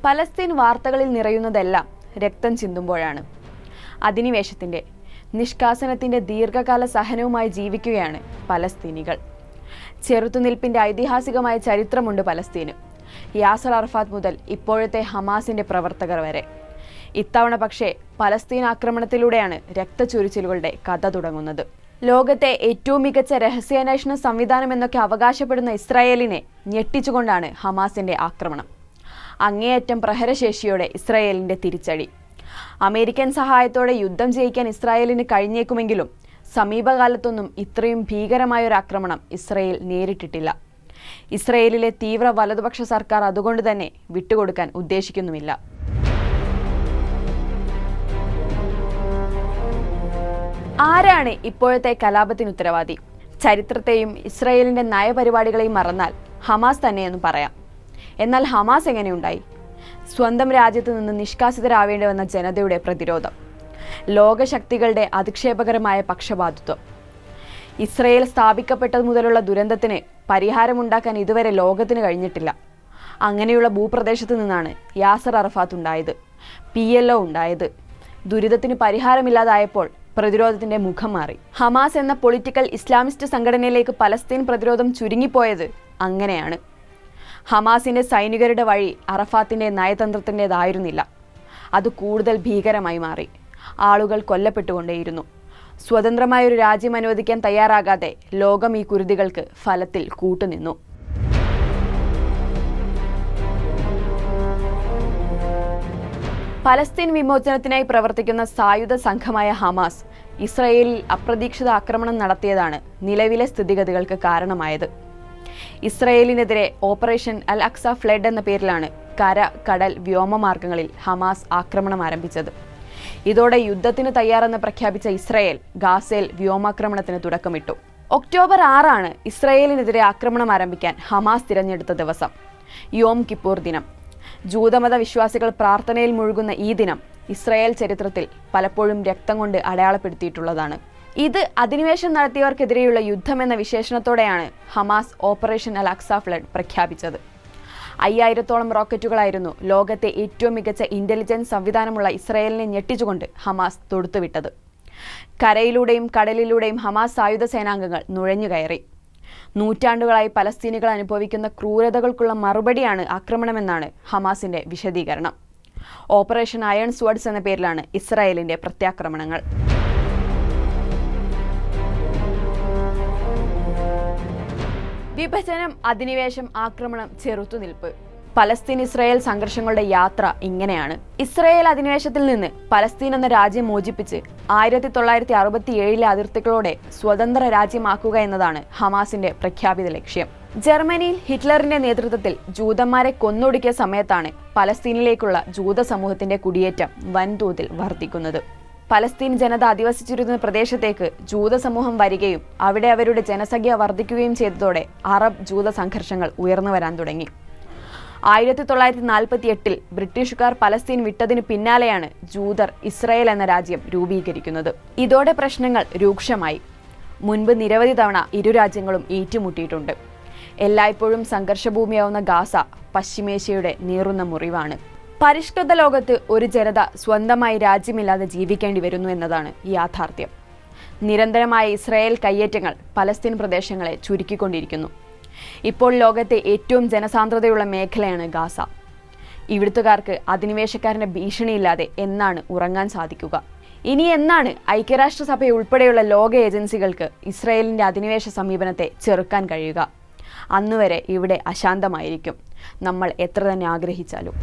Palestine വാർത്തകളിൽ നിറയുന്നതെല്ലാം രക്തം ചിന്തുമ്പോഴാണ്. അധിനിവേശത്തിന്റെ നിഷ്കാസനത്തിന്റെ ദീർഘകാല സഹനവുമായി ജീവിക്കുകയാണ് പലസ്തീനികൾ. ചെറുത്തുനിൽപ്പിന്റെ ഐതിഹാസികമായ ചരിത്രമുണ്ട് പലസ്തീന്. യാസർ അറഫാത്ത് മുതൽ ഇപ്പോഴത്തെ ഹമാസിന്റെ പ്രവർത്തകർ വരെ. ഇത്തവണ പക്ഷേ പലസ്തീൻ ആക്രമണത്തിലൂടെയാണ് രക്തച്ചൊരിച്ചിലുകളുടെ കഥ തുടങ്ങുന്നത്. ലോകത്തെ ഏറ്റവും മികച്ച രഹസ്യാന്വേഷണ സംവിധാനം എന്നൊക്കെ അവകാശപ്പെടുന്ന ഇസ്രായേലിനെ ഞെട്ടിച്ചുകൊണ്ടാണ് ഹമാസിന്റെ ആക്രമണം. അങ്ങേയറ്റം പ്രഹരശേഷിയോടെ ഇസ്രായേലിന്റെ തിരിച്ചടി. അമേരിക്കൻ സഹായത്തോടെ യുദ്ധം ജയിക്കാൻ ഇസ്രായേലിന് കഴിഞ്ഞേക്കുമെങ്കിലും സമീപകാലത്തൊന്നും ഇത്രയും ഭീകരമായൊരു ആക്രമണം ഇസ്രായേൽ നേരിട്ടിട്ടില്ല. ഇസ്രായേലിലെ തീവ്ര വലതുപക്ഷ സർക്കാർ അതുകൊണ്ട് തന്നെ വിട്ടുകൊടുക്കാൻ ഉദ്ദേശിക്കുന്നുമില്ല. ആരാണ് ഇപ്പോഴത്തെ കലാപത്തിന് ഉത്തരവാദി? ചരിത്രത്തെയും ഇസ്രായേലിന്റെ നയപരിപാടികളെയും മറന്നാൽ ഹമാസ് തന്നെയെന്ന് പറയാം. എന്നാൽ ഹമാസ് എങ്ങനെയുണ്ടായി? സ്വന്തം രാജ്യത്ത് നിന്ന് നിഷ്കാസിതരാവേണ്ടി വന്ന ജനതയുടെ പ്രതിരോധം, ലോകശക്തികളുടെ അധിക്ഷേപകരമായ പക്ഷപാതിത്വം. ഇസ്രായേൽ സ്ഥാപിക്കപ്പെട്ടത് മുതലുള്ള ദുരന്തത്തിന് പരിഹാരമുണ്ടാക്കാൻ ഇതുവരെ ലോകത്തിന് കഴിഞ്ഞിട്ടില്ല. അങ്ങനെയുള്ള ഭൂപ്രദേശത്ത് നിന്നാണ് യാസർ അറഫാത്ത് ഉണ്ടായത്, PLO ഉണ്ടായത്. ദുരിതത്തിന് പരിഹാരമില്ലാതായപ്പോൾ പ്രതിരോധത്തിന്റെ മുഖം മാറി. ഹമാസ് എന്ന പൊളിറ്റിക്കൽ ഇസ്ലാമിസ്റ്റ് സംഘടനയിലേക്ക് പലസ്തീൻ പ്രതിരോധം ചുരുങ്ങിപ്പോയത് അങ്ങനെയാണ്. ഹമാസിന്റെ സൈനികരുടെ വഴി അറഫാത്തിന്റെ നയതന്ത്രത്തിൻ്റെതായിരുന്നില്ല. അത് കൂടുതൽ ഭീകരമായി മാറി. ആളുകൾ കൊല്ലപ്പെട്ടുകൊണ്ടേയിരുന്നു. സ്വതന്ത്രമായൊരു രാജ്യം അനുവദിക്കാൻ തയ്യാറാകാതെ ലോകം ഈ കുരുതികൾക്ക് ഫലത്തിൽ കൂട്ടുനിന്നു. പലസ്തീൻ വിമോചനത്തിനായി പ്രവർത്തിക്കുന്ന സായുധ സംഘമായ ഹമാസ് ഇസ്രായേലിൽ അപ്രതീക്ഷിത ആക്രമണം നടത്തിയതാണ് നിലവിലെ സ്ഥിതിഗതികൾക്ക് കാരണമായത്. ഇസ്രായേലിനെതിരെ ഓപ്പറേഷൻ അൽ-അക്സ ഫ്ലഡ് എന്ന പേരിലാണ് കര, കടൽ, വ്യോമമാർഗങ്ങളിൽ ഹമാസ് ആക്രമണം ആരംഭിച്ചത്. ഇതോടെ യുദ്ധത്തിന് തയ്യാറെന്ന് പ്രഖ്യാപിച്ച ഇസ്രായേൽ ഗാസയിൽ വ്യോമാക്രമണത്തിന് തുടക്കമിട്ടു. ഒക്ടോബർ 6 ഇസ്രായേലിനെതിരെ ആക്രമണം ആരംഭിക്കാൻ ഹമാസ് തിരഞ്ഞെടുത്ത ദിവസം, യോം കിപ്പൂർ ദിനം. ജൂതമത വിശ്വാസികൾ പ്രാർത്ഥനയിൽ മുഴുകുന്ന ഈ ദിനം ഇസ്രായേൽ ചരിത്രത്തിൽ പലപ്പോഴും രക്തം കൊണ്ട് അടയാളപ്പെടുത്തിയിട്ടുള്ളതാണ്. ഇത് അധിനിവേശം നടത്തിയവർക്കെതിരെയുള്ള യുദ്ധം എന്ന വിശേഷണത്തോടെയാണ് ഹമാസ് ഓപ്പറേഷൻ അൽ-അക്സ ഫ്ലഡ് പ്രഖ്യാപിച്ചത്. 5000-ഓളം റോക്കറ്റുകളായിരുന്നു ലോകത്തെ ഏറ്റവും മികച്ച ഇന്റലിജൻസ് സംവിധാനമുള്ള ഇസ്രായേലിനെ ഞെട്ടിച്ചുകൊണ്ട് ഹമാസ് തൊടുത്തുവിട്ടത്. കരയിലൂടെയും കടലിലൂടെയും ഹമാസ് സായുധ സേനാംഗങ്ങൾ നുഴഞ്ഞുകയറി. നൂറ്റാണ്ടുകളായി പലസ്തീനികൾ അനുഭവിക്കുന്ന ക്രൂരതകൾക്കുള്ള മറുപടിയാണ് ആക്രമണമെന്നാണ് ഹമാസിന്റെ വിശദീകരണം. ഓപ്പറേഷൻ അയൺ സ്വേർഡ്സ് എന്ന പേരിലാണ് ഇസ്രായേലിന്റെ പ്രത്യാക്രമണങ്ങൾ. വിഭജനം, അധിനിവേശം, ആക്രമണം, ചെറുത്തുനിൽപ്പ്. പലസ്തീൻ ഇസ്രായേൽ സംഘർഷങ്ങളുടെ യാത്ര ഇങ്ങനെയാണ്. ഇസ്രായേൽ അധിനിവേശത്തിൽ നിന്ന് പലസ്തീൻ എന്ന രാജ്യം മോചിപ്പിച്ച് 1967 അതിർത്തികളോടെ സ്വതന്ത്ര രാജ്യമാക്കുക എന്നതാണ് ഹമാസിന്റെ പ്രഖ്യാപിത ലക്ഷ്യം. ജർമ്മനിയിൽ ഹിറ്റ്ലറിന്റെ നേതൃത്വത്തിൽ ജൂതന്മാരെ കൊന്നൊടുക്കിയ സമയത്താണ് പലസ്തീനിലേക്കുള്ള ജൂത സമൂഹത്തിന്റെ കുടിയേറ്റം വൻതോതിൽ വർദ്ധിക്കുന്നത്. പലസ്തീൻ ജനത അധിവസിച്ചിരുന്ന പ്രദേശത്തേക്ക് ജൂത സമൂഹം വരികയും അവിടെ അവരുടെ ജനസംഖ്യ വർദ്ധിക്കുകയും ചെയ്തതോടെ അറബ് ജൂത സംഘർഷങ്ങൾ ഉയർന്നു വരാൻ തുടങ്ങി. 1948 ബ്രിട്ടീഷുകാർ പലസ്തീൻ വിട്ടതിന് പിന്നാലെയാണ് ജൂതർ ഇസ്രായേൽ എന്ന രാജ്യം രൂപീകരിക്കുന്നത്. ഇതോടെ പ്രശ്നങ്ങൾ രൂക്ഷമായി. മുൻപ് നിരവധി തവണ ഇരു രാജ്യങ്ങളും ഏറ്റുമുട്ടിയിട്ടുണ്ട്. എല്ലായ്പ്പോഴും സംഘർഷഭൂമിയാവുന്ന ഗാസ പശ്ചിമേഷ്യയുടെ നീറുന്ന മുറിവാണ്. പരിഷ്കൃത ലോകത്ത് ഒരു ജനത സ്വന്തമായി രാജ്യമില്ലാതെ ജീവിക്കേണ്ടി വരുന്നു എന്നതാണ് യാഥാർത്ഥ്യം. നിരന്തരമായ ഇസ്രായേൽ കയ്യേറ്റങ്ങൾ പലസ്തീൻ പ്രദേശങ്ങളെ ചുരുക്കിക്കൊണ്ടിരിക്കുന്നു. ഇപ്പോൾ ലോകത്തെ ഏറ്റവും ജനസാന്ദ്രതയുള്ള മേഖലയാണ് ഗാസ. ഇവിടുത്തുകാർക്ക് അധിനിവേശക്കാരന്റെ ഭീഷണിയില്ലാതെ എന്നാണ് ഉറങ്ങാൻ സാധിക്കുക? ഇനി എന്നാണ് ഐക്യരാഷ്ട്രസഭ ഉൾപ്പെടെയുള്ള ലോക ഏജൻസികൾക്ക് ഇസ്രായേലിന്റെ അധിനിവേശ സമീപനത്തെ ചെറുക്കാൻ കഴിയുക? അന്നുവരെ ഇവിടെ അശാന്തമായിരിക്കും, നമ്മൾ എത്ര തന്നെ ആഗ്രഹിച്ചാലും.